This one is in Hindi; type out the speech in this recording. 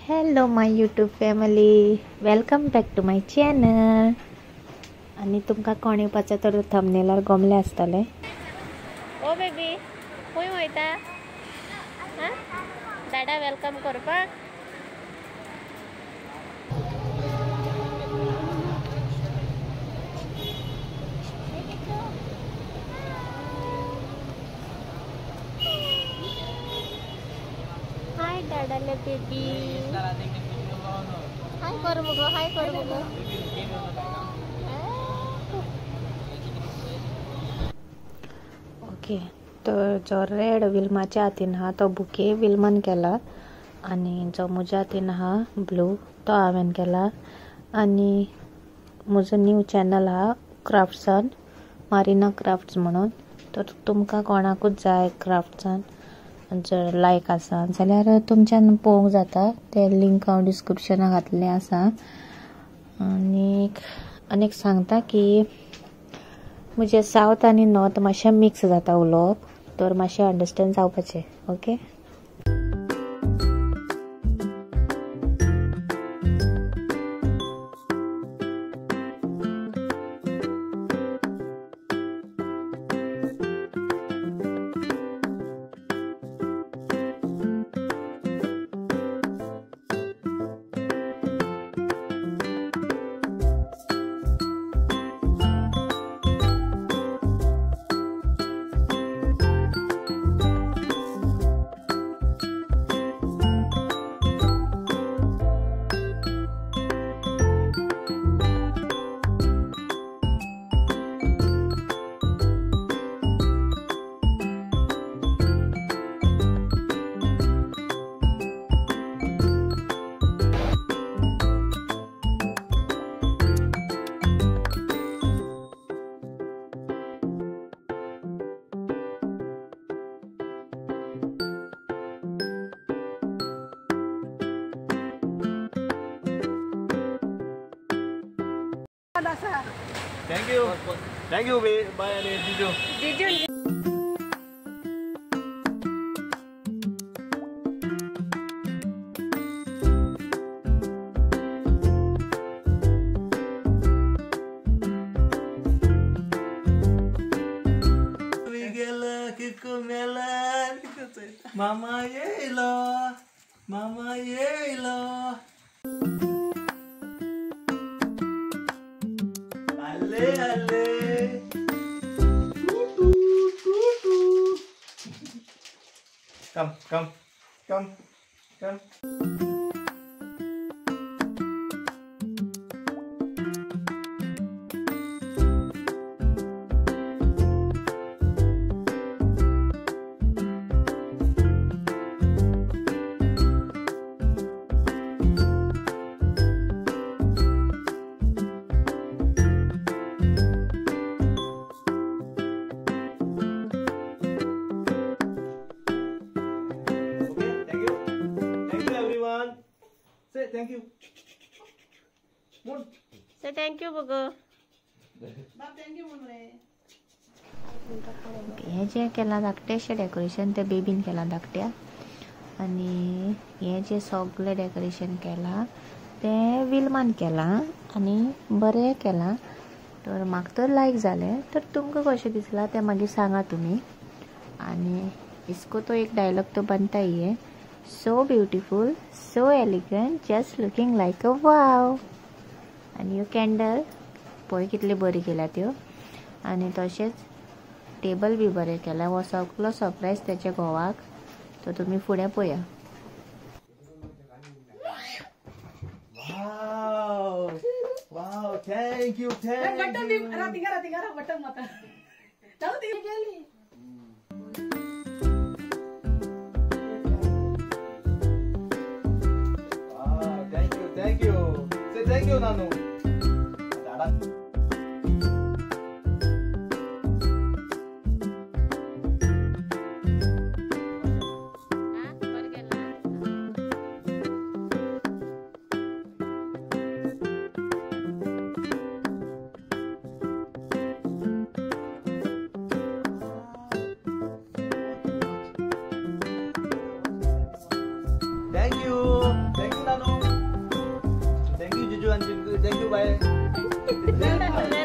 Hello my YouTube family, welcome back to my channel. आणि तुमकां कोण येवपाचें तर थंबनेलार गमलें आसतलें. ओ बेबी खंय वयता? दादा वेलकम करपाक. हाय दादाले बेबी. हाय कर बघ, हाय कर बघ. ओके, तर जो रेड विल्माच्या हातीन हा तो बुके विल्मान केला आणि जो म्हज्या हातीन हा ब्लू तो हांवें केला. आणि म्हजो न्यू चॅनल हा क्राफ्ट्सान मारिना क्राफ्ट्स म्हणून. तर तुमकां कोणाकूच जाय क्राफ्ट्सान जर लायक आसा जाल्यार तुमच्यान पळोवंक जाता. ते लिंक हांव डिस्क्रिप्शनाक घातलें आसा. आनीक सांगता की म्हजे सावथ आनी नॉर्थ मातशें मिक्स जाता उलोवप, तर मातशें अंडरस्टँड जावपाचें. Okay. Thank you, bye, Jijo. Mama yelo, Mama yelo. Ale ale. Come. Say thank you. Moon. Say thank you बघ. हे जे केला धाकटेशें डेकोरेशन ते बेबीन केला धाकट्या. आणि हे जे सगळें डेकोरेशन केला ते विल्मान केला आणि बरें केला. तर म्हाका तर लायक जालें. तर तुमकां कशें दिसलां तें मागीर सांगा तुमी. आणि इसको तो एक डायलॉग तो बनता ही है, so beautiful, so elegant, just looking like a wow. आणि ह्यो कॅन्डल पळय कितले बरी केल्या त्यो. आणि तशेंच टेबल बी बरें केला. हो सगळो सरप्रायज तेच्या घोवाक. तो तुमी फुडें पळया. Wow, thank you. Thank you. Say thank you, Nanu. Thank you, Thank you, Anjun. Thank you, bye.